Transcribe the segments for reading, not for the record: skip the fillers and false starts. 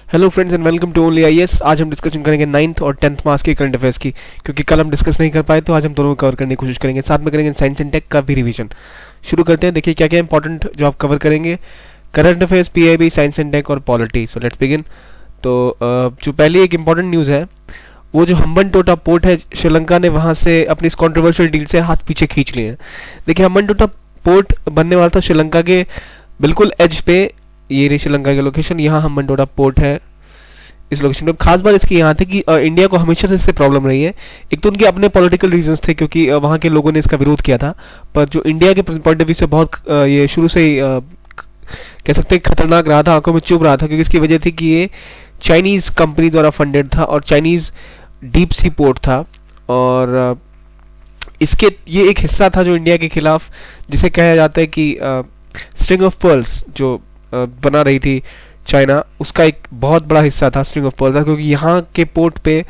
Hello friends and welcome to only IAS. आज हम discussion करेंगे 9th और 10th मार्क्स के करंट अफेयर्स की, क्योंकि कल हम डिस्कस नहीं कर पाए तो आज हम दोनों को कवर करने की कोशिश करेंगे। साथ में करेंगे साइंस एंड टेक का भी रिवीजन। शुरू करते हैं। देखिए क्या क्या इंपॉर्टेंट जो आप कवर करेंगे, current affairs, PIB, science and tech और पॉलिटी। So let's begin. तो जो पहली एक इंपॉर्टेंट न्यूज़ है वो जो हम्बनटोटा पोर्ट है श्रीलंका ने वहाँ से अपनी इस कॉन्ट्रोवर्शियल डील से हाथ पीछे खींच लिए हैं। देखिए हम्बनटोटा पोर्ट बनने वाला था श्रीलंका के बिल्कुल एज पे। ये रही श्रीलंका की लोकेशन, यहाँ हम्बनटोटा पोर्ट है। इस लोकेशन में खास बात इसकी यहाँ थी कि इंडिया को हमेशा से इससे प्रॉब्लम रही है। एक तो उनके अपने पॉलिटिकल रीजंस थे, क्योंकि वहाँ के लोगों ने इसका विरोध किया था, पर जो इंडिया के पॉइंट ऑफ व्यू से बहुत ये शुरू से ही कह सकते हैं खतरनाक रहा था, आंखों में चुभ रहा था, क्योंकि इसकी वजह थी कि ये चाइनीज कंपनी द्वारा फंडेड था और चाइनीज डीप सी पोर्ट था। और इसके ये एक हिस्सा था जो इंडिया के खिलाफ, जिसे कहा जाता है कि स्ट्रिंग ऑफ पर्ल्स जो बना रही थी चाइना, उसका एक बहुत बड़ा हिस्सा था स्ट्रिंग ऑफ पर्ल्स था, क्योंकि यहाँ के पोर्ट पे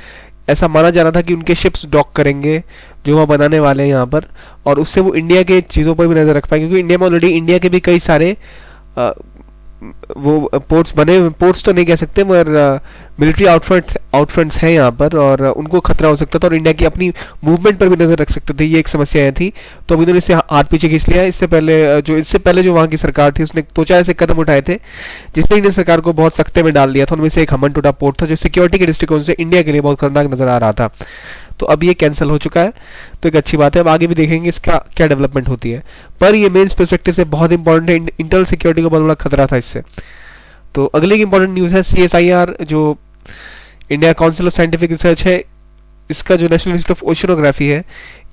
ऐसा माना जा रहा था कि उनके शिप्स डॉक करेंगे जो वह बनाने वाले हैं यहाँ पर, और उससे वो इंडिया के चीज़ों पर भी नजर रख पाए, क्योंकि इंडिया में ऑलरेडी इंडिया के भी कई सारे वो पोर्ट्स बने, पोर्ट्स तो नहीं कह सकते मगर मिलिट्री आउटफ्रंट्स हैं यहाँ पर, और उनको खतरा हो सकता था और इंडिया की अपनी मूवमेंट पर भी नजर रख सकते थे। ये एक समस्या यहाँ थी, तो अभी उन्होंने इससे हाथ पीछे खींच लिया। इससे पहले जो वहाँ की सरकार थी उसने 2-4 ऐसे कदम उठाए थे जिसने इंडियन सरकार को बहुत सख्ते में डाल दिया था। उनमें से एक हम्बनटोटा पोर्ट था जो सिक्योरिटी के दृष्टिकोण से इंडिया के लिए बहुत खतरनाक नजर आ रहा था। तो अब ये कैंसिल हो चुका है, तो एक अच्छी बात है। अब आगे भी देखेंगे इसका क्या डेवलपमेंट होती है, पर ये मेन पर्सपेक्टिव से बहुत इंपॉर्टेंट है। इंटरनल सिक्योरिटी को बहुत बड़ा खतरा था इससे। तो अगली इंपॉर्टेंट न्यूज़ है CSIR, जो India council of scientific research है, इसका जो नेशनल इंस्टीट्यूट ऑफ ओशनोग्राफी है,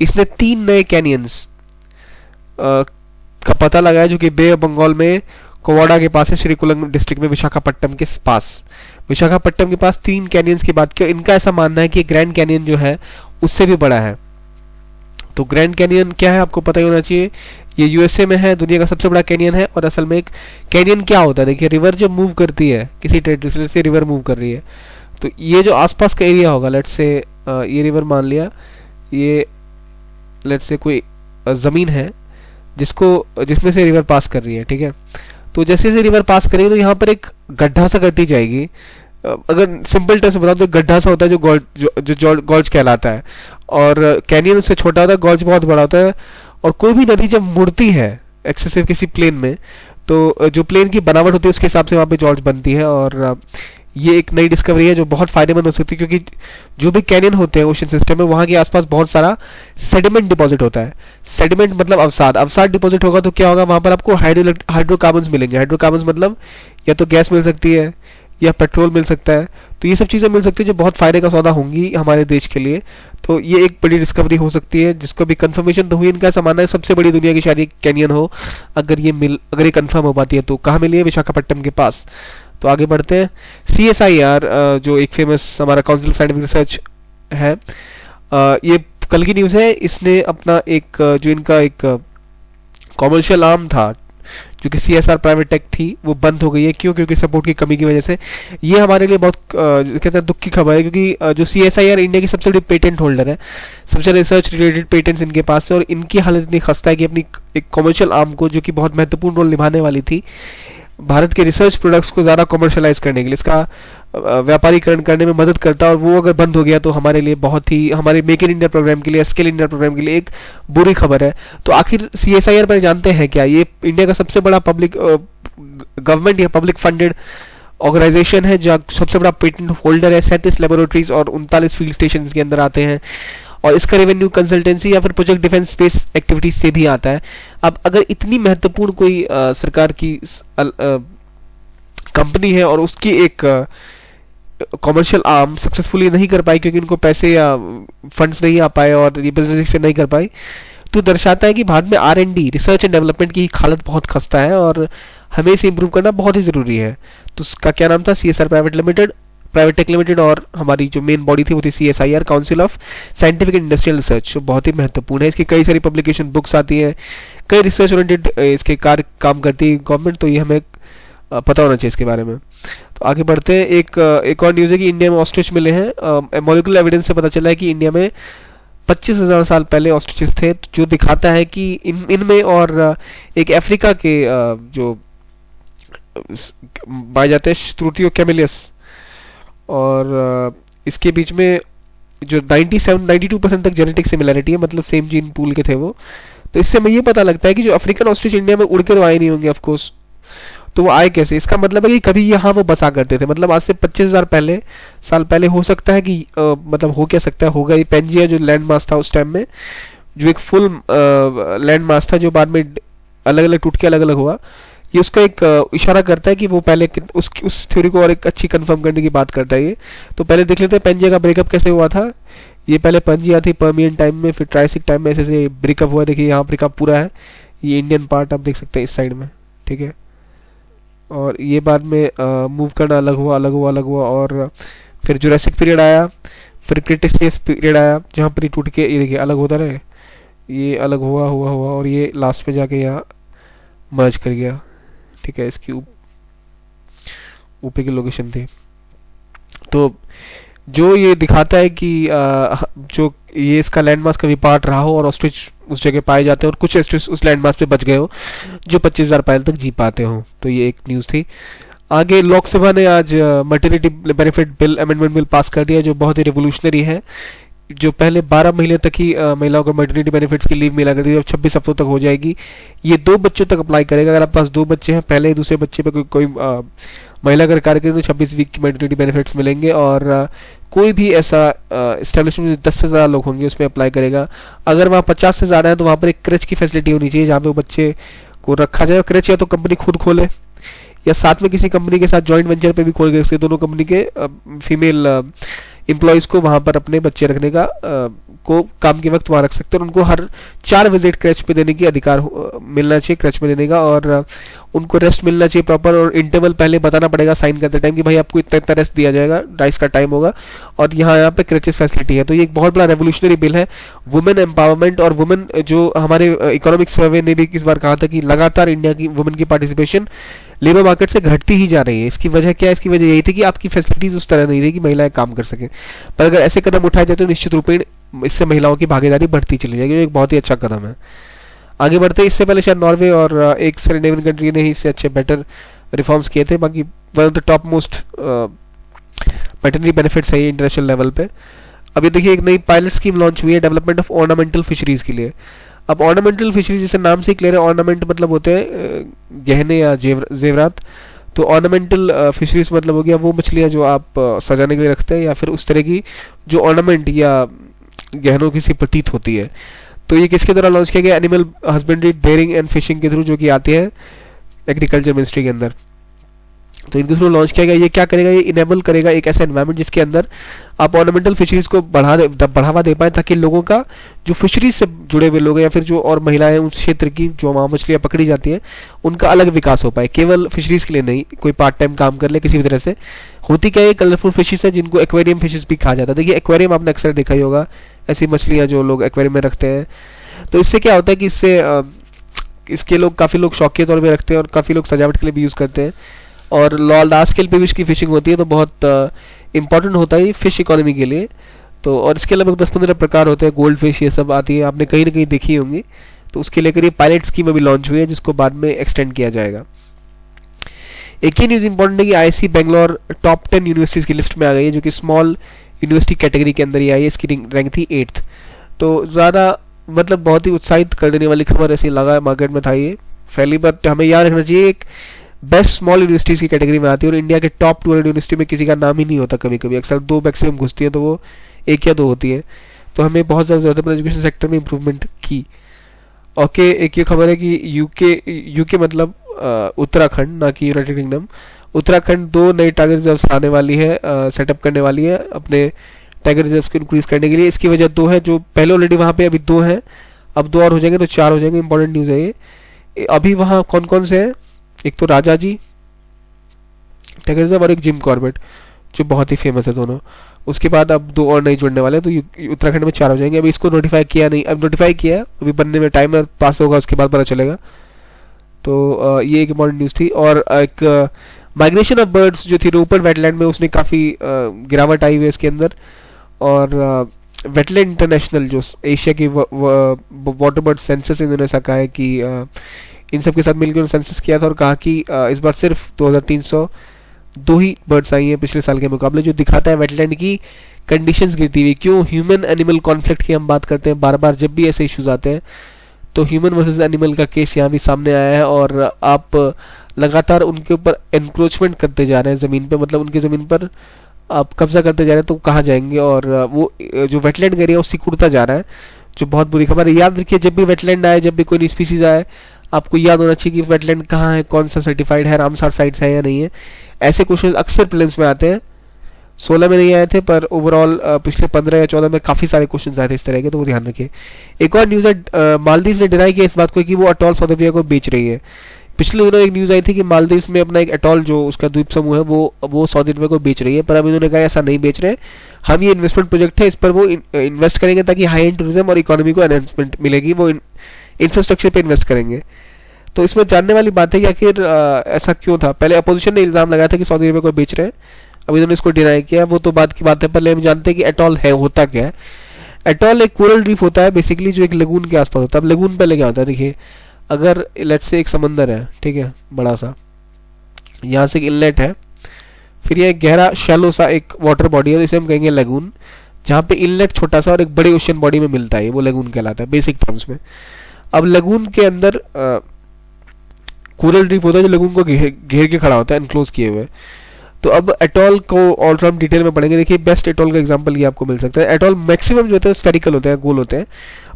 इसने 3 नए कैनियंस का पता लगाया जो कि बे ऑफ बंगाल में कोवाड़ा के पास है, श्रीकुलम डिस्ट्रिक्ट में विशाखापट्टनम के पास। विशाखापट्टनम के पास 3 कैनियंस की बात की। इनका ऐसा मानना है कि ग्रैंड कैनियन जो है उससे भी बड़ा है। तो ग्रैंड कैनियन क्या है आपको पता ही होना चाहिए। ये यूएसए में है, दुनिया का सबसे बड़ा कैनियन है। और असल में एक कैनियन क्या होता है, देखिए रिवर जब मूव करती है किसी टेरिटरी से, रिवर मूव कर रही है, तो ये जो आसपास का एरिया होगा, लेट्स से ये रिवर मान लिया, ये लेट्स से कोई जमीन है जिसमें से रिवर पास कर रही है, ठीक है। तो जैसे जैसे रिवर पास करेगी तो यहाँ पर एक गड्ढा सा करती जाएगी। अगर सिंपल टर्म से बताऊं तो गड्ढा सा होता है जो गॉर्ज कहलाता है, और कैनियन उससे छोटा होता है, गॉर्ज बहुत बड़ा होता है। और कोई भी नदी जब मुड़ती है एक्सेसिव किसी प्लेन में, तो जो प्लेन की बनावट होती है उसके हिसाब से वहाँ पे जॉर्ज बनती है। और ये एक नई डिस्कवरी है जो बहुत फायदेमंद हो सकती है, क्योंकि जो भी कैनियन होते हैं ओशन सिस्टम में, वहाँ के आसपास बहुत सारा सेडिमेंट डिपॉजिट होता है। सेडिमेंट मतलब अवसाद डिपॉजिट होगा तो क्या होगा, वहाँ पर आपको हाइड्रोकार्बन्स मिलेंगे। हाइड्रोकार्बन्स मतलब या तो गैस मिल सकती है या पेट्रोल मिल सकता है। तो ये सब चीज़ें मिल सकती है जो बहुत फायदे का सौदा होंगी हमारे देश के लिए। तो ये एक बड़ी डिस्कवरी हो सकती है, जिसको भी कंफर्मेशन तो हुई। इनका ऐसा मानना है सबसे बड़ी दुनिया की शायद कैनियन हो, अगर ये कंफर्म हो पाती है। तो कहाँ मिली है? विशाखापट्टनम के पास। तो आगे बढ़ते हैं। CSIR जो एक फेमस हमारा काउंसिल ऑफ साइंटिफिक रिसर्च है, ये कल की न्यूज़ है। इसने अपना एक जो इनका एक कॉमर्शियल आर्म था जो कि CSR प्राइवेट टेक थी, वो बंद हो गई है। क्यों? क्योंकि सपोर्ट की कमी की वजह से। ये हमारे लिए बहुत कहते हैं दुख की खबर है, क्योंकि जो CSIR इंडिया की सबसे बड़ी पेटेंट होल्डर है, सबसे रिसर्च रिलेटेड पेटेंट्स इनके पास है। और इनकी हालत इतनी खस्ता है कि अपनी एक कॉमर्शियल आर्म को, जो कि बहुत महत्वपूर्ण रोल निभाने वाली थी भारत के रिसर्च प्रोडक्ट्स को ज़्यादा कमर्शलाइज करने के लिए, इसका व्यापारीकरण करने में मदद करता है, और वो अगर बंद हो गया तो हमारे लिए बहुत ही, हमारे मेक इन इंडिया प्रोग्राम के लिए, स्किल इंडिया प्रोग्राम के लिए एक बुरी खबर है। तो आखिर CSIR पर जानते हैं क्या? ये इंडिया का सबसे बड़ा पब्लिक गवर्नमेंट या पब्लिक फंडेड ऑर्गेनाइजेशन है, जो सबसे बड़ा पेटेंट होल्डर है। 37 लेबोरेटरीज और 39 फील्ड स्टेशन के अंदर आते हैं, और इसका रेवेन्यू कंसल्टेंसी या फिर प्रोजेक्ट डिफेंस स्पेस एक्टिविटीज से भी आता है। अब अगर इतनी महत्वपूर्ण कोई सरकार की कंपनी है और उसकी एक कॉमर्शियल आर्म सक्सेसफुली नहीं कर पाई, क्योंकि उनको पैसे या फंड्स नहीं आ पाए और ये बिजनेस से नहीं कर पाई, तो दर्शाता है कि भारत में R&D, रिसर्च एंड डेवलपमेंट की हालत बहुत खस्ता है और हमें इसे इंप्रूव करना बहुत ही ज़रूरी है। तो उसका क्या नाम था? CSR प्राइवेट टेक लिमिटेड, और हमारी जो मेन बॉडी थी वो थी CSIR, council of scientific and industrial research, जो बहुत ही महत्वपूर्ण है। इसकी कई सारी पब्लिकेशन बुक्स आती हैं, कई रिसर्च ओरिएंटेड इसके कार्य काम करती है गवर्नमेंट, तो ये हमें पता होना चाहिए इसके बारे में। तो आगे बढ़ते हैं। एक और न्यूज़ है कि इंडिया में ऑस्ट्रिच मिले हैं। मॉलिक्यूलर एविडेंस से पता चला है कि इंडिया में 25,000 साल पहले ऑस्ट्रिचेस थे, जो दिखाता है कि इनमें और एक अफ्रीका के जो पाए जाते हैं श्रुतियो कैमिलियस, और इसके बीच में जो 97-92% तक जेनेटिक सिमिलैरिटी है, मतलब सेम जीन पूल के थे वो। तो इससे हमें ये पता लगता है कि जो अफ्रीकन ऑस्ट्रिच इंडिया में उड़ के तो आए नहीं होंगे ऑफकोर्स, तो वो आए कैसे? इसका मतलब है कि कभी यहाँ वो बसा करते थे, मतलब आज से 25,000 साल पहले हो सकता है कि मतलब हो क्या सकता है, होगा ये पेंजिया जो लैंड मास था उस टाइम में, जो एक फुल लैंड मास था जो बाद में अलग अलग टूट के अलग अलग हुआ। ये उसका एक इशारा करता है कि वो पहले उस थ्योरी को और एक अच्छी कंफर्म करने की बात करता है ये। तो पहले देख लेते हैं पेंजिया का ब्रेकअप कैसे हुआ था। ये पहले पेंजिया थी पर्मियन टाइम में, फिर ट्राइसिक टाइम में ऐसे ब्रेकअप हुआ। देखिए यहाँ ब्रेकअप पूरा है, ये इंडियन पार्ट आप देख सकते हैं इस साइड में, ठीक है। और ये बाद में मूव करना अलग हुआ अलग हुआ अलग हुआ, और फिर जुरासिक पीरियड आया, फिर क्रिटेशियस पीरियड आया जहाँ पर ये टूट के ये देखिए अलग होता रहे, ये अलग हुआ हुआ हुआ और ये लास्ट में जाके यहाँ मर्ज कर गया, ठीक है। इसकी ऊपर की लोकेशन थी। तो जो ये दिखाता है कि जो ये इसका लैंडमास कभी पार्ट रहा हो और ऑस्ट्रिच उस जगह पाए जाते हैं और कुछ ऑस्ट्रिच उस लैंडमास पे बच गए हो जो 25,000 पहले तक जी पाते हो। तो ये एक न्यूज़ थी। आगे लोकसभा ने आज maternity benefit bill amendment bill pass कर दिया जो बहुत ही रिवोल्यूशनरी है। जो पहले 12 महीने तक ही महिलाओं को मटर्निटी बेनिफिट्स की लीव मिला करती थी, अब 26 हफ्तों तक हो जाएगी। ये 2 बच्चों तक अप्लाई करेगा। अगर आपके पास 2 बच्चे हैं, पहले दूसरे बच्चे पे कोई महिला अगर कार्य करें तो 26 वीक की मटर्निटी बेनिफिट्स मिलेंगे। और कोई भी ऐसा एस्टेब्लिशमेंट 10 से ज़्यादा लोग होंगे उसमें अप्लाई करेगा। अगर वहाँ 50 से ज़्यादा है तो वहाँ पर एक क्रेच की फैसिलिटी होनी चाहिए जहाँ पे वो बच्चे को रखा जाए। क्रेच या तो कंपनी खुद खोले या साथ में किसी कंपनी के साथ जॉइंट वेंचर पे भी खोल के इसके दोनों कंपनी के फीमेल एम्प्लॉयज़ को वहाँ पर अपने बच्चे रखने का को काम के वक्त वहाँ रख सकते हैं। और उनको हर 4 विजिट क्रैच पे देने की अधिकार मिलना चाहिए, क्रैच में देने का। और उनको रेस्ट मिलना चाहिए प्रॉपर, और इंटरवल पहले बताना पड़ेगा साइन करते टाइम कि भाई आपको इतना इतना रेस्ट दिया जाएगा, डाइस का टाइम होगा। और यहाँ पे क्रैचेस फैसिलिटी है। तो ये एक बहुत बड़ा रेवोल्यूशनरी बिल है वुमेन एम्पावरमेंट। और वुमेन जो हमारे इकोनॉमिक सर्वे ने भी इस बार कहा था कि लगातार इंडिया की वुमेन की पार्टिसिपेशन लेबर मार्केट से घटती ही जा रही है। इसकी वजह क्या है? इसकी वजह यही थी कि आपकी फैसिलिटीज उस तरह नहीं थी कि महिलाएं काम कर सकें। पर अगर ऐसे कदम उठाए जाए तो निश्चित रूप में इससे महिलाओं की भागीदारी बढ़ती चली जाएगी, जो एक बहुत ही अच्छा कदम है। आगे बढ़ते इससे पहले शायद नॉर्वे और एक स्कैंडिनेवियन कंट्री ने ही इससे अच्छे बेटर रिफॉर्म्स किए थे। बाकी one of the top most maternity benefits है ये इंटरनेशनल लेवल पे। अभी देखिए एक नई पायलट स्कीम लॉन्च हुई है डेवलपमेंट ऑफ ऑर्नामेंटल फिशरीज के लिए। अब ऑर्नामेंटल फिशरीज जैसे नाम से क्लियर है, ऑर्नामेंट मतलब होते हैं गहने या जेवरात। तो ऑर्नामेंटल फिशरीज मतलब हो गया वो मछलियाँ जो आप सजाने के लिए रखते हैं या फिर उस तरह की जो ऑर्नामेंट या गहनों की सी प्रतीत होती है। तो ये किसके द्वारा लॉन्च किया गया? Animal husbandry, dairying and fishing के थ्रू, जो कि आती है एग्रीकल्चर मिनिस्ट्री के अंदर। तो इनके थ्रू लॉन्च किया गया। ये क्या करेगा? ये इनेबल करेगा एक ऐसा एनवायरनमेंट जिसके अंदर आप ऑर्नामेंटल फिशरीज को बढ़ावा दे पाए, ताकि लोगों का जो फिशरीज से जुड़े हुए लोग हैं या फिर जो और महिलाएं उस क्षेत्र की जो वहाँ मछलियाँ पकड़ी जाती हैं उनका अलग विकास हो पाए, केवल फिशरीज के लिए नहीं, कोई पार्ट टाइम काम कर ले किसी भी तरह से। होती क्या है? कलरफुल फिशेस है जिनको एक्वेरियम फिशेस भी कहा जाता है। देखिए एक्वेरियम आपने अक्सर देखा ही होगा, ऐसी मछलियाँ जो लोग एक्वेरियम में रखते हैं। तो इससे क्या होता है कि इसके लोग काफ़ी लोग शौकिया तौर पर रखते हैं और काफ़ी लोग सजावट के लिए भी यूज़ करते हैं। और लार्ज स्केल पे भी इसकी फिशिंग होती है, तो बहुत इंपॉर्टेंट होता है फिश इकोनॉमी के लिए। तो और इसके लगभग 10-15 प्रकार होते हैं, गोल्ड फिश ये सब आती है, आपने कहीं ना कहीं देखी होंगी। तो उसके लेकर ये पायलट स्कीम अभी लॉन्च हुई है जिसको बाद में एक्सटेंड किया जाएगा। एक ही न्यूज़ इंपॉर्टेंट है कि आईआईसी बेंगलोर टॉप 10 यूनिवर्सिटीज की लिस्ट में आ गई है, जो कि स्मॉल यूनिवर्सिटी कैटेगरी के अंदर ही आई है। इसकी रैंक थी 8th। तो ज़्यादा मतलब बहुत ही उत्साहित कर देने वाली खबर ऐसी लगा मार्केट में था ये पहली बार। हमें याद रखना चाहिए एक बेस्ट स्मॉल यूनिवर्सिटीज़ की कैटेगरी में आती है और इंडिया के टॉप 200 यूनिवर्सिटी में किसी का नाम ही नहीं होता। कभी कभी अक्सर 2 मैक्सिमम घुसती है, तो वो 1 या 2 होती है। तो हमें बहुत ज़्यादा ज़रूरत है एजुकेशन सेक्टर में इंप्रूवमेंट की। ओके, एक ये खबर है कि यूके मतलब उत्तराखंड, ना कि यूनाइटेड किंगडम। उत्तराखंड 2 नए टाइगर रिजर्व्स लाने वाली है, सेटअप करने वाली है अपने टाइगर रिजर्व्स को इंक्रीज करने के लिए। इसकी वजह 2 है, जो पहले ऑलरेडी वहाँ पे अभी 2 हैं, अब 2 और हो जाएंगे तो 4 हो जाएंगे। इंपॉर्टेंट न्यूज़ है ये। अभी वहाँ कौन कौन से हैं? एक तो राजाजी टाइगर रिजर्व और एक जिम कॉर्बेट, जो बहुत ही फेमस है दोनों। उसके बाद अब 2 और नए जुड़ने वाले हैं, तो उत्तराखंड में 4 हो जाएंगे। अभी इसको नोटिफाई किया नहीं, अब नोटिफाई किया है, अभी बनने में टाइम पास होगा, उसके बाद पता चलेगा। तो ये एक इम्पॉर्टेंट न्यूज़ थी। और एक माइग्रेशन ऑफ बर्ड्स जो थी रोपड़ वेटलैंड में, उसने काफ़ी गिरावट आई हुई है इसके अंदर। और वेटलैंड इंटरनेशनल जो एशिया की वाटर बर्ड सेंसस, इन्होंने ऐसा कहा है कि इन सब के साथ मिलकर सेंसस किया था और कहा कि इस बार सिर्फ 2300 2 ही बर्ड्स आई हैं पिछले साल के मुकाबले, जो दिखाता है वेटलैंड की कंडीशंस गिरती हुई। क्यों? ह्यूमन एनिमल कॉन्फ्लिक्ट की हम बात करते हैं बार बार जब भी ऐसे इश्यूज आते हैं, तो ह्यूमन वर्सेस एनिमल का केस यहाँ भी सामने आया है, और आप लगातार उनके ऊपर एनक्रोचमेंट करते जा रहे हैं ज़मीन पे, मतलब उनकी ज़मीन पर आप कब्जा करते जा रहे हैं, तो कहाँ जाएंगे, और वो जो वेटलैंड एरिया उससे सिकुड़ता जा रहा है, जो बहुत बुरी खबर है। याद रखिए, जब भी वेटलैंड आए, जब भी कोई नई स्पीसीज आए, आपको याद होना चाहिए कि वेटलैंड कहाँ है, कौन सा सर्टिफाइड है, रामसार साइट्स है या नहीं है। ऐसे क्वेश्चन अक्सर प्रीलिम्स में आते हैं। 16 में नहीं आए थे, पर ओवरऑल पिछले 15 या 14 में काफ़ी सारे क्वेश्चन आए थे इस तरह के, तो वो ध्यान रखिए। एक और न्यूज़ है, मालदीव ने डिनाई किया इस बात को कि वो अटॉल सऊदी अरबिया को बेच रही है। पिछले दिनों एक न्यूज़ आई थी कि मालदीव में अपना एक अटॉल, जो उसका द्वीप समूह है, वो सऊदी अरबिया को बेच रही है, पर अब इन्होंने कहा ऐसा नहीं बेच रहे, हम ये इन्वेस्टमेंट प्रोजेक्ट है, इस पर वो इन्वेस्ट करेंगे ताकि हाई एंड टूरिज्म और इकोनॉमी को एनहेंसमेंट मिलेगी, वो इंफ्रास्ट्रक्चर पे इन्वेस्ट करेंगे। तो इसमें जानने वाली बात है कि आखिर ऐसा क्यों था। पहले अपोजिशन ने इल्जाम लगाया था कि सऊदी अरबिया को बेच रहे हैं, अब इन्होंने इसको डिनाई किया, वो तो बात की बात है। पहले हम जानते हैं कि एटॉल है, होता क्या है। एटॉल एक कोरल रीफ होता है बेसिकली, जो एक लगून के आसपास होता है। अब लगून पहले क्या होता है, देखिए, अगर लेट्स से एक समंदर है, ठीक है, बड़ा सा, यहाँ से एक इनलेट है, फिर ये गहरा शैलो सा एक वाटर बॉडी है, इसे हम कहेंगे लगून, जहाँ पे इनलेट छोटा सा और एक बड़े ओशन बॉडी में मिलता है, वो लगून कहलाता है बेसिक टर्म्स में। अब लगून के अंदर कोरल रीफ होता है जो लगून को घेर के खड़ा होता है, एनक्लोज किए हुए। तो अब एटॉल को और हम डिटेल में पढ़ेंगे। देखिए, बेस्ट एटॉल का एग्जांपल ये आपको मिल सकता है। एटॉल मैक्सिमम जो होते हैं स्फेरिकल होते हैं, गोल होते हैं,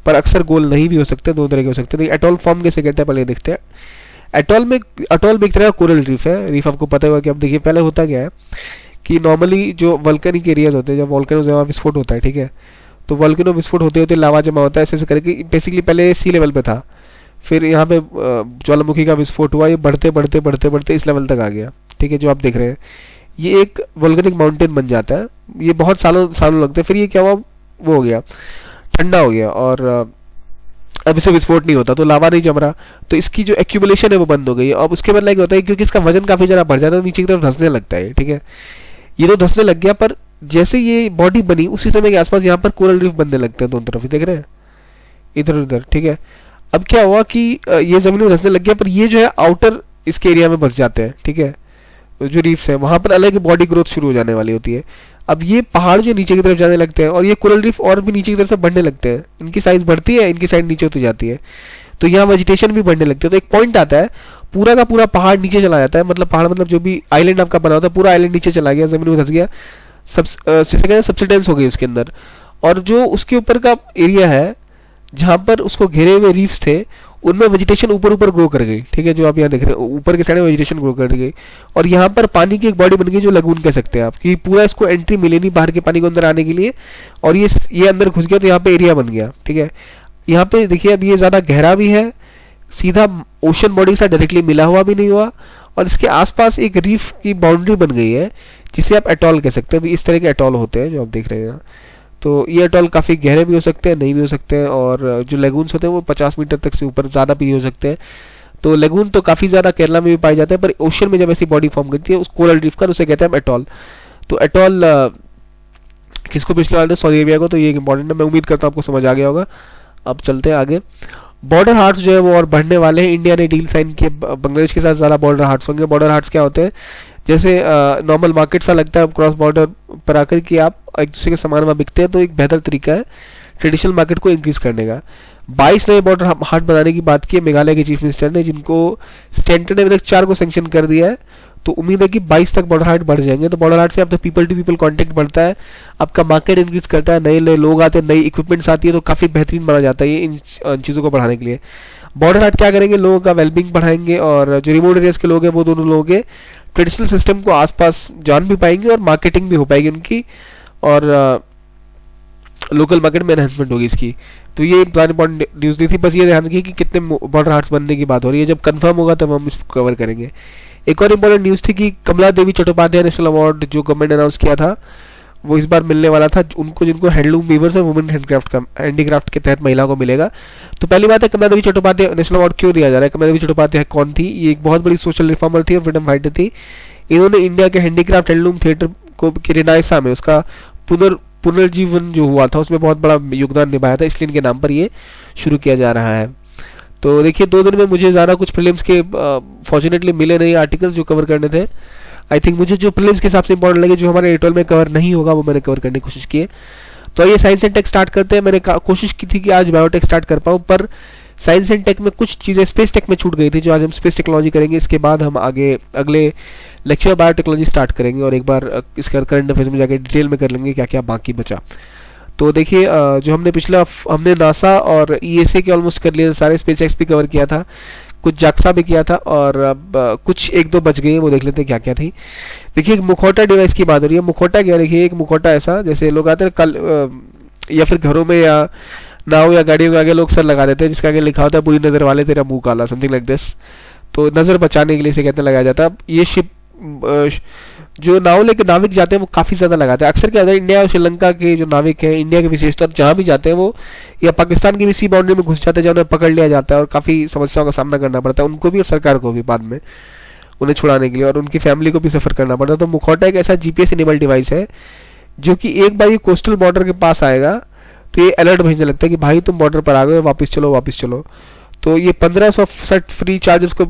पर अक्सर गोल नहीं भी हो सकते, दो तरह के हो सकते हैं। एटॉल फॉर्म कैसे कहते हैं पहले देखते हैं। एटॉल भी एक तरह का कोरल रीफ है। रीफ आपको पता होगा कि अब देखिए, पहले होता क्या है कि नॉर्मली जो वल्कनिक एरियाज होते हैं, जब वॉल्केनो जहाँ विस्फोट होता है, ठीक है, तो वॉल्केनो विस्फोट होते होते लावा जमा होता है, ऐसे ऐसे करके बेसिकली पहले सी लेवल पे था, फिर यहाँ पे ज्वालामुखी का विस्फोट हुआ, ये बढ़ते बढ़ते बढ़ते बढ़ते इस लेवल तक आ गया, ठीक है, जो आप देख रहे हैं। ये एक वोल्केनिक माउंटेन बन जाता है, ये बहुत सालों सालों लगते हैं, फिर ये क्या हुआ, वो हो गया, ठंडा हो गया, और अब इसे विस्फोट नहीं होता, तो लावा नहीं जम रहा, तो इसकी जो एक्यूमुलेशन है वो बंद हो गई। अब उसके बाद क्या होता है, क्योंकि इसका वजन काफी ज्यादा बढ़ जाता है, तो नीचे की तरफ धंसने लगता है, ठीक है, ये तो धंसने लग गया, पर जैसे ये बॉडी बनी उसी समय के आसपास यहाँ पर कोरल रीफ बनने लगते हैं दोनों तरफ, देख रहे हैं, इधर उधर, ठीक है। अब क्या हुआ कि ये जमीन में धंसने लग गया, पर ये जो है आउटर इसके एरिया में बस जाते हैं, ठीक है, जो रीफ्स है वहां पर अलग बॉडी ग्रोथ शुरू हो जाने वाली होती है। अब ये पहाड़ जो नीचे की तरफ जाने लगते हैं, और ये कोरल रीफ और भी नीचे की तरफ से बढ़ने लगते हैं, इनकी साइज बढ़ती है, इनकी साइड नीचे होती जाती है, तो यहाँ वेजिटेशन भी बढ़ने लगती है। तो एक पॉइंट आता है, पूरा का पूरा पहाड़ नीचे चला जाता है, मतलब पहाड़ मतलब जो भी आइलैंड आपका बना होता है, पूरा आइलैंड नीचे चला गया, जमीन में धंस गया, सब्सिडेंस हो गई उसके अंदर। और जो उसके ऊपर का एरिया है जहां पर उसको घेरे हुए रीफ्स थे, उनमें वेजिटेशन ऊपर ऊपर ग्रो कर गई, ठीक है, जो आप यहाँ देख रहे हैं ऊपर के साइड में वेजिटेशन ग्रो कर गई, और यहाँ पर पानी की एक बॉडी बन गई जो लगून कह सकते हैं आप, कि पूरा इसको एंट्री मिले नहीं बाहर के पानी को अंदर आने के लिए, और ये अंदर घुस गया, तो यहाँ पे एरिया बन गया, ठीक है। यहाँ पे देखिए, अब ये ज्यादा गहरा भी है, सीधा ओशन बॉडी के साथ डायरेक्टली मिला हुआ भी नहीं हुआ, और इसके आसपास एक रीफ की बाउंड्री बन गई है, जिसे आप एटॉल कह सकते हैं। तो इस तरह के एटॉल होते हैं जो आप देख रहे हैं। तो ये एटॉल काफ़ी गहरे भी हो सकते हैं, नहीं भी हो सकते हैं, और जो लेगून्स होते हैं वो 50 मीटर तक से ऊपर ज़्यादा भी हो सकते हैं। तो लेगून तो काफ़ी ज़्यादा केरला में भी पाए जाते हैं, पर ओशन में जब ऐसी बॉडी फॉर्म करती है उस कोरल रीफ का, उसे कहते हैं एटॉल। तो एटॉल किसको पिछले वाले सऊदी अरेबिया को, तो ये इंपॉर्टेंट है, मैं उम्मीद करता हूँ आपको समझ आ गया होगा। अब चलते हैं आगे। बॉर्डर हार्ट्स जो है वो और बढ़ने वाले हैं। इंडिया ने डील साइन किए, बांग्लादेश के साथ ज़्यादा बॉर्डर हार्ट्स होंगे। बॉर्डर हार्ट्स क्या होते हैं, जैसे नॉर्मल मार्केट सा लगता है क्रॉस बॉर्डर पर आकर कि आप एक दूसरे के सामान में बिकते हैं, तो एक बेहतर तरीका है ट्रेडिशनल मार्केट को इंक्रीज करने का। 22 नए बॉर्डर हाट बनाने की बात की है मेघालय के चीफ मिनिस्टर ने, जिनको स्टैंटन ने अभी तक 4 को सैंक्शन कर दिया है। तो उम्मीद है कि 22 तक बॉर्डर हाट बढ़ जाएंगे। तो बॉर्डर हाट से आपका पीपल टू पीपल कॉन्टेक्ट बढ़ता है, आपका मार्केट इंक्रीज करता है, नए नए लोग आते हैं, नई इक्विपमेंट्स आती है, तो काफी बेहतरीन माना जाता है ये इन चीजों को बढ़ाने के लिए। बॉर्डर हाट क्या करेंगे, लोगों का वेलबींग बढ़ाएंगे, और जो रिमोट एरियाज के लोग हैं वो दोनों लोग हैं ट्रेडिशनल सिस्टम को आसपास जान भी पाएंगे और मार्केटिंग भी हो पाएगी उनकी, और लोकल मार्केट में एनहेंसमेंट होगी इसकी। तो ये एक इंपॉर्टेंट न्यूज़ दी थी। बस ये ध्यान रखिए कि कितने बॉर्डर हाट्स बनने की बात हो रही है, जब कंफर्म होगा तब हम इसको कवर करेंगे। एक और इंपॉर्टेंट न्यूज़ थी कि कमला देवी चट्टोपाध्याय नेशनल अवार्ड जो गवर्नमेंट ने अनाउंस किया था वो इस बार मिलने वाला था उनको, जिनको हैंडलूम वीवर्स और वुमेन हैंडीक्राफ्ट के तहत महिला को मिलेगा। तो पहली बात है, कमला देवी चट्टोपाध्याय नेशनल अवार्ड क्यों दिया जा रहा है। कमला देवी चट्टोपाध्याय कौन थी, ये एक बहुत बड़ी सोशल रिफॉर्मर थी और फ्रीडम फाइटर थी। इन्होंने इंडिया के हैंडीक्राफ्ट हैंडलूम थिएटर को की रिनाइसा में उसका पुनर्जीवन जो हुआ था उसमें बहुत बड़ा योगदान निभाया था, इसलिए इनके नाम पर ये शुरू किया जा रहा है। तो देखिए 2 दिन में मुझे ज़्यादा कुछ फिल्म्स के फॉर्चुनेटली मिले नहीं आर्टिकल जो कवर करने थे। आई थिंक मुझे जो प्रीलिम्स के हिसाब से इंपॉर्टेंट लगे, जो हमारे एडिटोरियल में कवर नहीं होगा, वो मैंने कवर करने की कोशिश की है। तो ये साइंस एंड टेक स्टार्ट करते हैं। मैंने कोशिश की थी कि आज बायोटेक स्टार्ट कर पाऊँ, पर साइंस एंड टेक में कुछ चीज़ें स्पेस टेक में छूट गई थी, जो आज हम स्पेस टेक्नोलॉजी करेंगे। इसके बाद हम आगे अगले लेक्चर बायोटेक्नोलॉजी स्टार्ट करेंगे और एक बार इसका करंट अफेयर्स में जाकर डिटेल में कर लेंगे क्या क्या बाकी बचा। तो देखिए, जो हमने नासा और ईएसए के ऑलमोस्ट कर लिए, सारे स्पेस एक्स भी कवर किया था, कुछ जाक्सा भी किया था, और अब कुछ एक दो बच गए, वो देख लेते हैं क्या क्या थी। देखिए, एक मुखौटा डिवाइस की बात हो रही है। मुखौटा क्या, देखिए एक मुखौटा ऐसा, जैसे लोग आते हैं कल या फिर घरों में या नाव या गाड़ियों के आगे लोग सर लगा देते हैं, जिसका आगे लिखा होता है बुरी नजर वाले तेरा मुंह काला, समथिंग लाइक दिस। तो नजर बचाने के लिए इसे कहते हैं लगाया जाता है। अब ये शिप जो नाव लेके नाविक जाते हैं वो काफी ज्यादा लगाते हैं। अक्सर क्या होता है, इंडिया और श्रीलंका के जो नाविक हैं, इंडिया के विशेषतर जहां भी जाते हैं वो, या पाकिस्तान की भी सी बाउंड्री में घुस जाते हैं जहां उन्हें पकड़ लिया जाता है और काफी समस्याओं का सामना करना पड़ता है उनको भी और सरकार को भी बाद में उन्हें छुड़ाने के लिए, और उनकी फैमिली को भी सफर करना पड़ता है। तो मुखौटा एक ऐसा जीपीएस इनेबल डिवाइस है जो कि एक बार ये कोस्टल बॉर्डर के पास आएगा तो ये अलर्ट भेजने लगता है कि भाई तुम बॉर्डर पर आ गए, वापस चलो वापस चलो। तो ये 1500 सेट फ्री चार्जेस को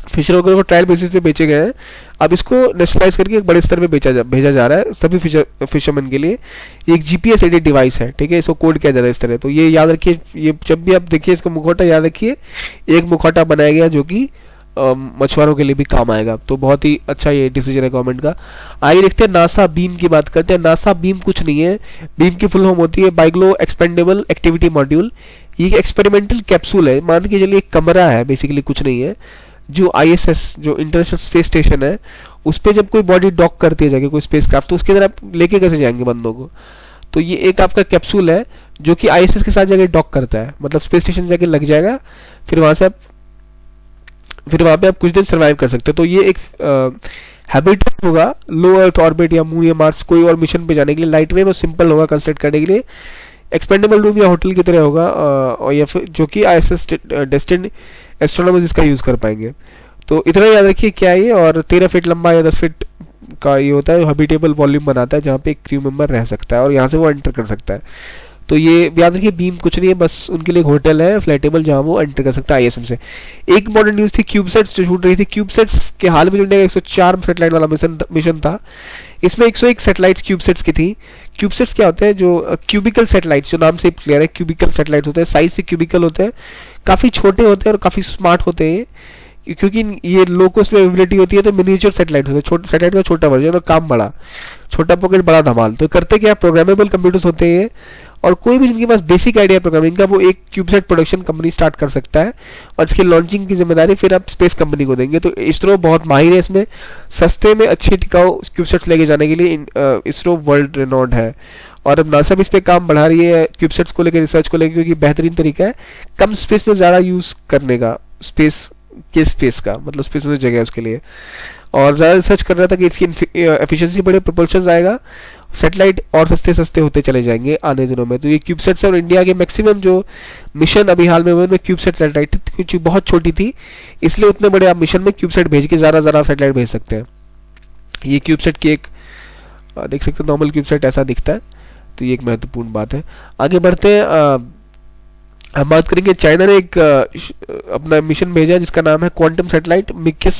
फिशरों को ट्रायल बेसिस पे बेचे गए हैं। अब इसको नेशनलाइज करके एक बड़े स्तर पे भेजा जा रहा है सभी फिशरमैन के लिए। ये एक जीपीएस एडेड डिवाइस है, ठीक है, इसको कोड किया जाता है इस तरह। तो ये याद रखिए, ये जब भी आप देखिए इसका मुखौटा याद रखिए, एक मुखौटा बनाया गया जो कि मछुआरों के लिए भी काम आएगा। तो बहुत ही अच्छा ये डिसीजन है गवर्नमेंट का। आइए देखते हैं नासा बीम की बात करते हैं। नासा बीम कुछ नहीं है, बीम की फुल फॉर्म होती है बाइग्लो एक्सपेंडेबल एक्टिविटी मॉड्यूल। ये एक एक्सपेरिमेंटल कैप्सूल है, मान के चलिए एक कमरा है, बेसिकली कुछ नहीं है, जो आईएसएस जो इंटरनेशनल स्पेस स्टेशन है उस पर जब कोई बॉडी डॉक करती है जाके कोई स्पेसक्राफ्ट, तो उसके अंदर आप लेके कैसे जाएंगे बंदों को। तो ये एक आपका कैप्सूल है जो कि आईएसएस के साथ जाके डॉक करता है, मतलब स्पेस स्टेशन जाके लग जाएगा, फिर वहां पे आप कुछ दिन सर्वाइव कर सकते हो। तो ये एक हैबिटेट होगा लो अर्थ ऑर्बिट या मून या मार्स कोई और मिशन पे जाने के लिए, लाइट वेट और सिंपल होगा कंस्ट्रक्ट करने के लिए, एक्सपेंडेबल रूम या होटल की तरह होगा, और या फिर जो कि आईएसएस डेस्टिन्ड एस्ट्रोनॉमर्स इसका यूज कर पाएंगे। तो इतना याद रखिए क्या है ये, और 13 फीट लंबा या 10 फीट का ये होता है, हैबिटेबल वॉल्यूम बनाता है जहाँ पे एक क्रू मेंबर रह सकता है और यहाँ से वो एंटर कर सकता है। तो ये याद रखिए, बीम कुछ नहीं है, बस उनके लिए एक होटल है फ्लैटेबल जहाँ वो एंटर कर सकता है आईएसएम से। एक मॉडर्न न्यूज थी क्यूबसेट्स जो छूट रही थी। क्यूबसेट्स के हाल में जो इंडिया का 104 सैटेलाइट वाला मिशन था, इसमें 101 सैटेलाइट्स क्यूबसेट्स की थी। क्यूबसेट्स क्या होते हैं, जो क्यूबिकल सैटेलाइट्स, जो नाम से क्लियर है, क्यूबिकल सैटेलाइट्स होते हैं, साइज से क्यूबिकल होते हैं, काफी छोटे होते हैं और काफी स्मार्ट होते हैं, क्योंकि ये लो कॉस्ट में अवेलेबिलिटी होती है। तो मिनिएचर सैटेलाइट होते हैं, छोटे सैटेलाइट का छोटा वर्जन और काम बड़ा, छोटा पॉकेट बड़ा धमाल। तो करते क्या, प्रोग्रामेबल कंप्यूटर्स होते हैं, और कोई भी जिनके पास बेसिक आइडिया प्रोग्रामिंग का वो एक क्यूबसेट प्रोडक्शन कंपनी स्टार्ट कर सकता है, और इसकी लॉन्चिंग की जिम्मेदारी फिर आप स्पेस कंपनी को देंगे। तो इसरो बहुत माहिर है इसमें, सस्ते में अच्छे टिकाऊ क्यूबसेट्स लेके जाने के लिए इसरो वर्ल्ड रेनॉल्ड है। और अब नासा भी इस पर काम बढ़ा रही है क्यूबसेट्स को लेकर, रिसर्च को लेकर, क्योंकि बेहतरीन तरीका है कम स्पेस में ज़्यादा यूज करने का, स्पेस का मतलब स्पेस में जगह है उसके लिए, और ज़्यादा रिसर्च कर रहा था कि इसकी एफिशिएंसी बढ़े, प्रोपल्शन आएगा, सैटेलाइट और सस्ते होते चले जाएंगे आने दिनों में। तो ये क्यूबसेट्स और इंडिया के मैक्सिमम जो मिशन अभी हाल में हुए उनमें क्यूबसेट सैटेलाइट क्योंकि बहुत छोटी थी, इसलिए उतने बड़े आप मिशन में क्यूबसेट भेज के ज़्यादा सैटेलाइट भेज सकते हैं। ये क्यूबसेट की एक देख सकते हैं, नॉर्मल क्यूबसेट ऐसा दिखता है। तो ये एक महत्वपूर्ण बात है। आगे बढ़ते हैं, हम बात करेंगे चाइना ने एक अपना मिशन भेजा जिसका नाम है क्वांटम सैटेलाइट मिकिस।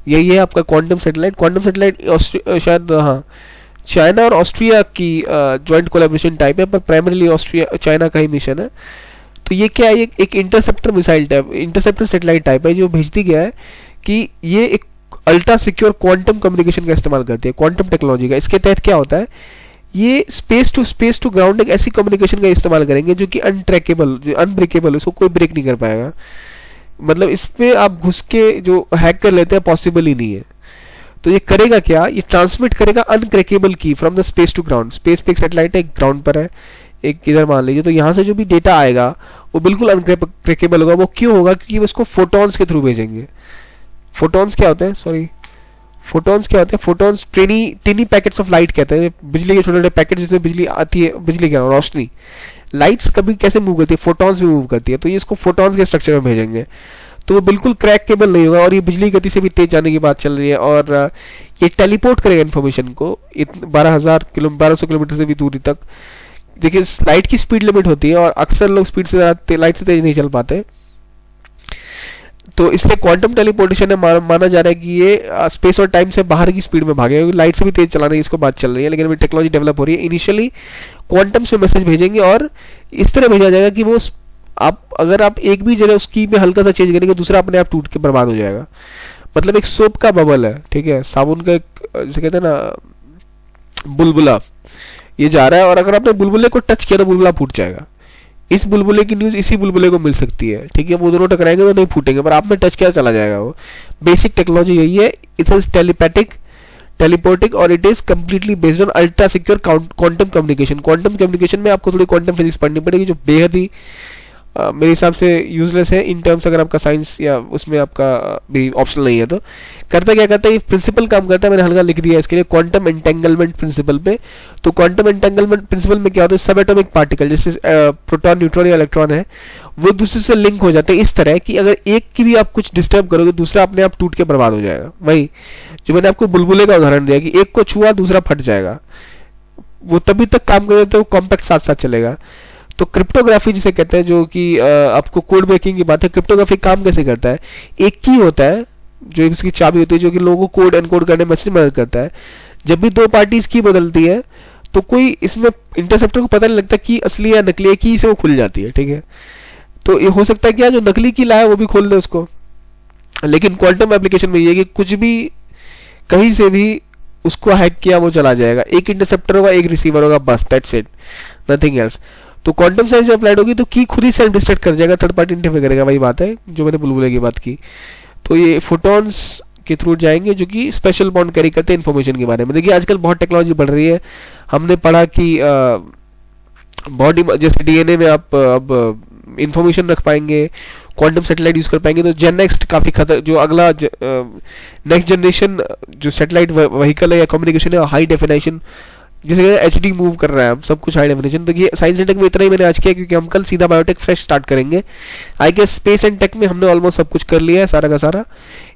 यही है आपका क्वांटम सैटेलाइट। क्वांटम सैटेलाइट शायद हाँ चाइना और ऑस्ट्रिया की जॉइंट कोलैबोरेशन टाइप है, पर प्राइमरीली ऑस्ट्रिया चाइना का ही मिशन है। तो ये क्या है, एक interceptor missile type, interceptor satellite type है जो भेजती गया है कि ये एक अल्ट्रा सिक्योर क्वांटम कम्युनिकेशन का इस्तेमाल करती है, क्वांटम टेक्नोलॉजी का। इसके तहत क्या होता है, ये स्पेस टू ग्राउंड एक ऐसी कम्युनिकेशन का इस्तेमाल करेंगे जो कि अनट्रैकेबल, अनब्रेकेबल, उसको कोई ब्रेक नहीं कर पाएगा। मतलब इस पे आप घुस के जो हैक कर लेते हैं पॉसिबल ही नहीं है। तो ये करेगा क्या, ये ट्रांसमिट करेगा uncrackable key from the space to ground. Space पे एक सैटेलाइट है, एक ग्राउंड पर है, एक इधर मान लीजिए। तो यहाँ से जो भी डेटा आएगा वो बिल्कुल अनक्रैकेबल होगा। वो क्यों होगा, क्योंकि वो इसको फोटॉन्स के थ्रू भेजेंगे। फोटॉन्स क्या होते हैं, फोटॉन्स क्या होते हैं, photons tiny packets of light कहते हैं, बिजली के छोटे छोटे पैकेट जिसमें बिजली आती है, बिजली क्या रोशनी, लाइट्स कभी कैसे मूव करती है, फोटॉन्स भी मूव करती है। तो ये इसको फोटॉन्स के स्ट्रक्चर में भेजेंगे, तो वो बिल्कुल क्रैकेबल नहीं होगा, और ये बिजली गति से भी तेज जाने की बात चल रही है, और ये टेलीपोर्ट करेगा इन्फॉर्मेशन को 1200 किलोमीटर से भी दूरी तक। देखिए लाइट की स्पीड लिमिट होती है, और अक्सर लोग स्पीड से लाइट से तेज नहीं चल पाते। तो इसलिए क्वांटम टेलीपोर्टेशन है माना जा रहा है कि ये स्पेस और टाइम से बाहर की स्पीड में भागेगा, लाइट से भी तेज चलाने की इसको बात चल रही है, लेकिन अभी टेक्नोलॉजी डेवलप हो रही है। इनिशियली क्वांटम से मैसेज भेजेंगे और इस तरह भेजा जाएगा कि वो आप अगर आप एक भी जगह उसकी में हल्का सा चेंज करेंगे दूसरा अपने आप टूट के बर्बाद हो जाएगा। मतलब एक सोप का बबल है, ठीक है, साबुन का एक जैसे कहते हैं ना बुलबुला, ये जा रहा है और अगर आपने बुलबुले को टच किया तो बुलबुला फूट जाएगा। इस बुलबुले की न्यूज इसी बुलबुले को मिल सकती है, ठीक है, वो दोनों टकराएंगे तो नहीं फूटेंगे, पर आपने टच किया चला जाएगा वो। बेसिक टेक्नोलॉजी यही है, इट्स इज टेलीपैथिक, टेलीपोर्टिक और it is completely based on ultra secure quantum communication. Quantum communication में आपको थोड़ी क्वांटम फिजिक्स पढ़नी पड़ेगी जो बेहद ही मेरे हिसाब से यूजलेस है इन टर्म्स, अगर आपका साइंस या उसमें आपका भी ऑप्शनल नहीं है तो। क्या करता है, ये प्रिंसिपल काम करता है, मैंने हल्का लिख दिया इसके लिए, क्वांटम एंटेंगलमेंट प्रिंसिपल पे। तो क्वांटम एंटेंगलमेंट प्रिंसिपल में क्या होता है, सब एटॉमिक पार्टिकल जैसे प्रोटॉन, न्यूट्रॉन या इलेक्ट्रॉन है, वो दूसरे से लिंक हो जाते हैं इस तरह कि अगर एक की भी आप कुछ डिस्टर्ब करोगे दूसरा अपने आप टूट के बर्बाद हो जाएगा। वही जो मैंने आपको बुलबुले का उदाहरण दिया कि एक को छुआ दूसरा फट जाएगा, वो तभी तक काम करेगा तो कॉम्पैक्ट साथ साथ चलेगा। तो क्रिप्टोग्राफी जिसे कहते हैं, जो कि आपको कोड ब्रेकिंग की बात है, क्रिप्टोग्राफी काम कैसे करता है, एक की होता है जो उसकी चाबी होती है जो कि लोगों को कोड एनकोड करने में मैसेज मदद करता है। जब भी दो पार्टीज की बदलती है तो कोई इसमें इंटरसेप्टर को पता नहीं लगता कि असली या नकली है, की से वो खुल जाती है, ठीक है। तो ये हो सकता है क्या जो नकली की लाया वो भी खोल दे उसको, लेकिन क्वांटम एप्लीकेशन में ये है कि कुछ भी कहीं से भी उसको हैक किया वो चला जाएगा, एक इंटरसेप्टर होगा एक रिसीवर होगा, बस दैट्स इट, नथिंग एल्स। तो क्वांटम साइंस जब अप्लाइड होगी तो की खुद ही सेल्फ डिस्ट्रक्ट कर जाएगा, थर्ड पार्टी इंटरफेयर करेगा, वही बात है जो मैंने बुलबुले की बात की। तो ये फोटॉन्स के थ्रू जाएंगे जो कि स्पेशल बॉन्ड कैरी करते हैं इन्फॉर्मेशन के बारे में। देखिए आजकल बहुत टेक्नोलॉजी बढ़ रही है, हमने पढ़ा कि बॉडी जैसे डीएनए में आप अब इंफॉर्मेशन रख पाएंगे, क्वांटम सैटेलाइट यूज कर पाएंगे। तो जेनेक्स्ट काफी खतर जो अगला नेक्स्ट जनरेशन जो सैटेलाइट व्हीकल है या कम्युनिकेशन है, हाई डेफिनेशन जैसे एचडी मूव कर रहा है, हम सब कुछ हाई डेफिनेशन। तो ये साइंस एंड टेक में इतना ही मैंने आज किया क्योंकि हम कल सीधा बायोटेक फ्रेश स्टार्ट करेंगे। I guess space and tech में हमने ऑलमोस्ट सब कुछ कर लिया है, सारा का सारा।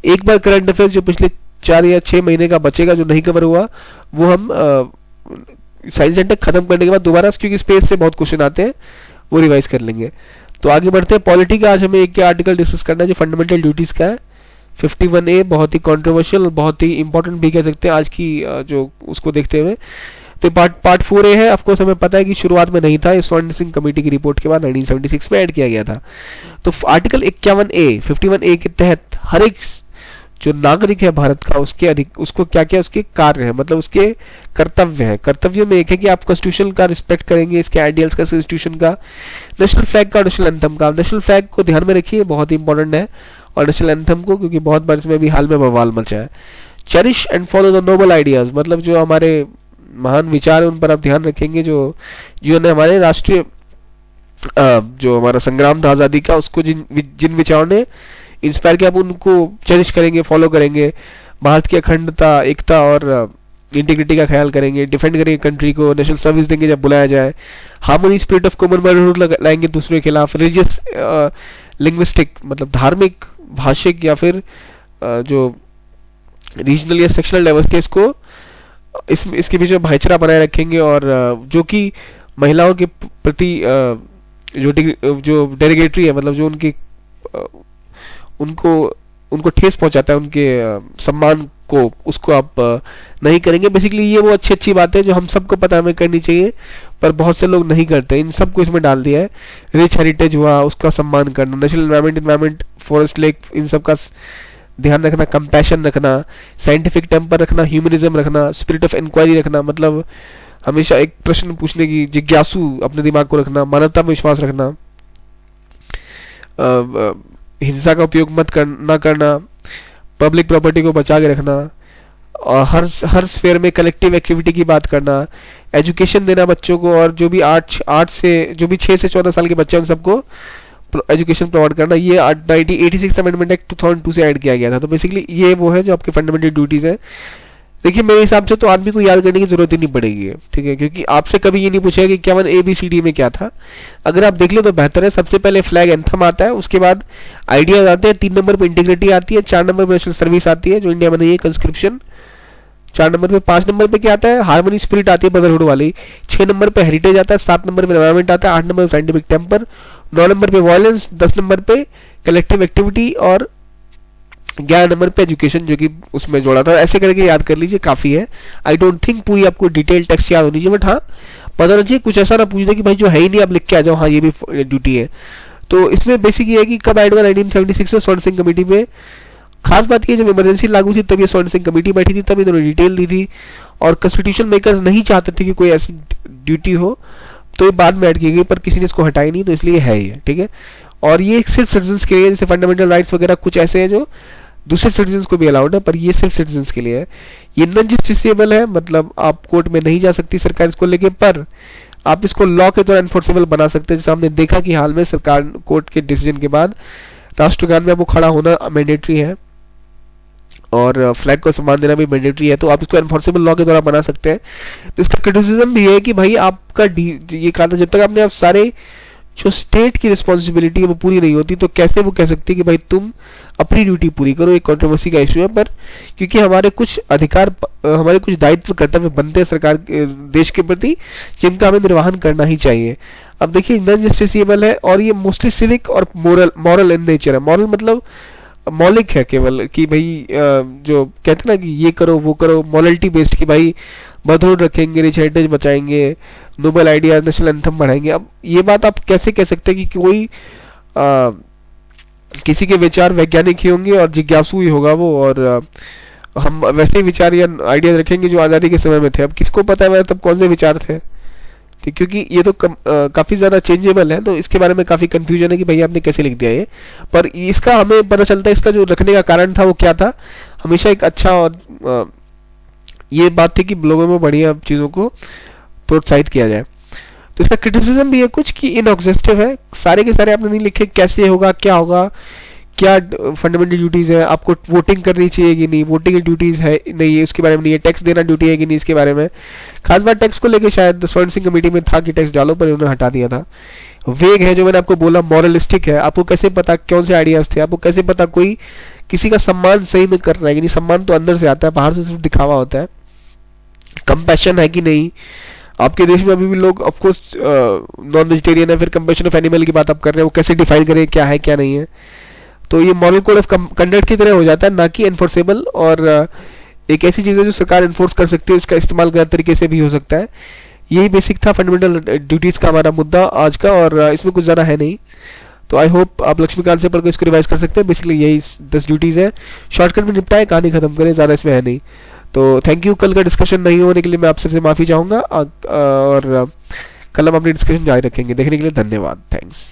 एक बार करंट अफेयर्स जो पिछले 4 या 6 महीने का बचेगा जो नहीं कवर हुआ, वो हम साइंस एंड टेक खत्म करने के बाद दोबारा, क्योंकि स्पेस से बहुत क्वेश्चन आते हैं, वो रिवाइज कर लेंगे। तो आगे बढ़ते हैं। पॉलिटी का आज हमें एक आर्टिकल डिस्कस करना है जो फंडामेंटल ड्यूटीज का है, 51A, बहुत ही कंट्रोवर्शियल और बहुत ही इंपॉर्टेंट भी कह सकते हैं आज की जो उसको देखते हुए। तो पार्ट 4A है, ऑफकोर्स हमें पता है कि शुरुआत में नहीं था, ये स्वर्ण सिंह कमेटी की रिपोर्ट के बाद 1976 में ऐड किया गया था। तो आर्टिकल 51A के तहत हर एक जो नागरिक है भारत का उसको क्या क्या उसके कार्य है, मतलब उसके कर्तव्य है। कर्तव्य में एक है कि आप कॉन्स्टिट्यूशन का रिस्पेक्ट करेंगे, इसके आइडियल्स का, कॉन्स्टिट्यूशन का, नेशनल फ्लैग का, नेशनल एंथम का। नेशनल फ्लैग को ध्यान में रखिए, बहुत ही इंपॉर्टेंट है, और नेशनल एंथम को, क्योंकि बहुत बार इसमें भी हाल में बवाल मचा है। Cherish and follow the noble ideas, मतलब जो हमारे महान विचार है उन पर आप ध्यान रखेंगे, जो जिन्होंने हमारे राष्ट्रीय जो हमारा संग्राम था आजादी का, उसको जिन विचारों ने इंस्पायर किया, आप उनको चेरिश करेंगे, फॉलो करेंगे। भारत की अखंडता, एकता और इंटीग्रिटी का ख्याल करेंगे, डिफेंड करेंगे कंट्री को, नेशनल सर्विस देंगे जब बुलाया जाए, harmony, spirit of common manhood लाएंगे दूसरे के खिलाफ, रिलीजियस लिंग्विस्टिक मतलब धार्मिक, भाषिक या फिर जो रीजनल या सेक्शनल डाइवर्सिटी, इसको इसके बीच में भाईचारा बनाए रखेंगे। और जो कि महिलाओं के प्रति जो डेरिगेटरी है, मतलब जो उनको ठेस पहुंचाता है उनके सम्मान को, उसको आप नहीं करेंगे। बेसिकली ये वो अच्छी बात है जो हम सबको पता हमें करनी चाहिए, पर बहुत से लोग नहीं करते। इन सबको इसमें डाल दिया है। रिच हेरिटेज हुआ, उसका सम्मान करना, नेशनल एनवायरमेंट, फॉरेस्ट, लेक, इन सब का ध्यान रखना, कंपैशन रखना, साइंटिफिक टेम्पर रखना, ह्यूमनिज्म रखना, स्पिरिट ऑफ इंक्वायरी रखना, मतलब हमेशा एक प्रश्न पूछने की जिज्ञासु अपने दिमाग को रखना, मानवता में विश्वास रखना, हिंसा का उपयोग ना करना, पब्लिक प्रॉपर्टी को बचा के रखना, और हर स्फेयर में कलेक्टिव एक्टिविटी की बात करना, एजुकेशन देना बच्चों को, और जो भी 6 से 14 साल के बच्चे हैं उन सबको एजुकेशन प्रोवाइड करना। ये 1986 अमेंडमेंट एक्ट 2002 से ऐड किया गया था। तो बेसिकली ये वो है जो आपके फंडामेंटल ड्यूटीज है। देखिए मेरे हिसाब से तो आदमी को याद करने की जरूरत ही नहीं पड़ेगी, ठीक है, क्योंकि आपसे कभी ये नहीं पूछेगा कि 51 ABCD में क्या था। अगर आप देख ले तो बेहतर है। सबसे पहले फ्लैग एंथम आता है, उसके बाद आइडियाज आते हैं, 3 नंबर पे इंटीग्रिटी आती है, 4 नंबर पे नेशनल सर्विस आती है जो इंडिया में नहीं है, कंस्क्रिप्शन 4 नंबर पे, 5 नंबर पे क्या आता है, हार्मनी, स्पिरिट आती है ब्रदरहुड वाली, 6 नंबर पे हेरिटेज आता है, 7 नंबर पे एनवायरमेंट आता है, 8 नंबर पे साइंटिफिक टेम्पर, 9 नंबर पे वायलेंस, 10 नंबर पे कलेक्टिव एक्टिविटी और 11 नंबर पे एजुकेशन जो कि उसमें जोड़ा था, ऐसे करके याद कर लीजिए, काफी है। आई डोंट थिंक पूरी आपको डिटेल टेक्स्ट याद होनी चाहिए, बट हाँ पता होना चाहिए, कुछ ऐसा ना पूछ दे कि भाई जो है ही नहीं आप लिख के आ जाओ, हाँ ये भी ड्यूटी है। तो इसमें बेसिक ये है कि कब ऐड हुआ 1976 में स्वर्ण सिंह कमेटी में। खास बात ये, जब इमरजेंसी लागू थी तब ये स्वर्ण सिंह कमेटी बैठी थी, तब इन्होंने डिटेल दी थी, और कॉन्स्टिट्यूशन मेकर्स नहीं चाहते थे कि कोई ऐसी ड्यूटी हो, तो ये बाद में ऐड की गई, पर किसी ने इसको हटाई नहीं, तो इसलिए है ये, ठीक है। और ये सिर्फ सिटीजन्स के लिए, जैसे फंडामेंटल राइट्स वगैरह कुछ ऐसे हैं जो दूसरे सिटीजन्स को भी अलाउड है, पर ये सिर्फ सिटीजन्स के लिए है। ये नॉन जस्टिसेबल है, मतलब आप कोर्ट में नहीं जा सकती सरकार इसको लेके, पर आप इसको लॉ के द्वारा एनफोर्सेबल बना सकते हैं। जैसे हमने देखा कि हाल में सरकार कोर्ट के डिसीजन के बाद राष्ट्रगान में आपको खड़ा होना मैंडेटरी है, और फ्लैग को सम्मान देना भी मैंडेटरी है, तो आप इसको एनफोर्सेबल लॉ के द्वारा बना सकते हैं। तो इसका क्रिटिसिज्म भी है कि भाई आपका ये कहा था, जब तक आपने आप सारे जो स्टेट की रिस्पॉन्सिबिलिटी है वो पूरी नहीं होती, तो कैसे वो कह सकती है कि भाई तुम अपनी ड्यूटी पूरी करो। एक कंट्रोवर्सी का इशू है, पर क्योंकि हमारे कुछ अधिकार, हमारे कुछ दायित्व कर्तव्य बनते हैं सरकार देश के प्रति, जिनका हमें निर्वहन करना ही चाहिए। अब देखिए नॉन जस्टिसेबल है, और ये मोस्टली सिविक और मॉरल इन नेचर है। मॉरल मतलब मौलिक है केवल, कि भाई जो कहते हैं ना कि ये करो वो करो, मॉरलिटी बेस्ड, कि भाई मधुर रखेंगे, रिच हेरिटेज बचाएंगे, नोबल आइडियाज, नेशनल एंथम बढ़ाएंगे। अब ये बात आप कैसे कह सकते हैं कि कोई किसी के विचार वैज्ञानिक ही होंगे और जिज्ञासु ही होगा वो, और हम वैसे विचार या आइडियाज रखेंगे जो आज़ादी के समय में थे। अब किसको पता है तब कौन से विचार थे, क्योंकि ये तो काफी ज्यादा चेंजेबल है, तो इसके बारे में काफी कंफ्यूजन है कि भैया आपने कैसे लिख दिया ये। पर इसका हमें पता चलता है, इसका जो रखने का कारण था वो क्या था, हमेशा एक अच्छा, और ये बात थी कि लोगों में बढ़िया चीजों को प्रोत्साहित किया जाए। तो इसका क्रिटिसिज्म भी है कुछ कि इनएग्जॉस्टिव है, सारे के सारे आपने नहीं लिखे, कैसे होगा, क्या होगा, क्या फंडामेंटल ड्यूटीज है, आपको वोटिंग करनी चाहिए कि नहीं, वोटिंग की ड्यूटीज है नहीं है, उसके बारे में नहीं है, टैक्स देना ड्यूटी है कि नहीं, इसके बारे में। खास बात टैक्स को लेके शायद स्वर्ण सिंह कमेटी में था कि टैक्स डालो, पर उन्होंने हटा दिया था। वेग है, जो मैंने आपको बोला, मॉरलिस्टिक है, आपको कैसे पता कौन से आइडियाज थे, आपको कैसे पता कोई किसी का सम्मान सही में कर रहा है कि नहीं। सम्मान तो अंदर से आता है, बाहर से सिर्फ दिखावा होता है। कंपैशन है कि नहीं, आपके देश में अभी भी लोग ऑफकोर्स नॉन वेजिटेरियन है, फिर कंपैशन ऑफ एनिमल की बात आप कर रहे हैं, वो कैसे डिफाइन करें क्या है क्या नहीं है। तो ये मॉरल कोड ऑफ कंडक्ट की तरह हो जाता है, ना कि एनफोर्सेबल, और एक ऐसी चीज़ है जो सरकार एनफोर्स कर सकती है, इसका इस्तेमाल गलत तरीके से भी हो सकता है। यही बेसिक था फंडामेंटल ड्यूटीज़ का हमारा मुद्दा आज का, और इसमें कुछ ज़्यादा है नहीं। तो आई होप आप लक्ष्मीकांत से पढ़कर इसको रिवाइज कर सकते हैं। बेसिकली यही 10 ड्यूटीज़ है, शॉर्टकट में निपटाए, कहानी खत्म करें, ज़्यादा इसमें है नहीं। तो थैंक यू। कल का डिस्कशन नहीं होने के लिए मैं आप सबसे माफ़ी चाहूँगा, और कल हम अपनी डिस्कशन जारी रखेंगे। देखने के लिए धन्यवाद, थैंक्स।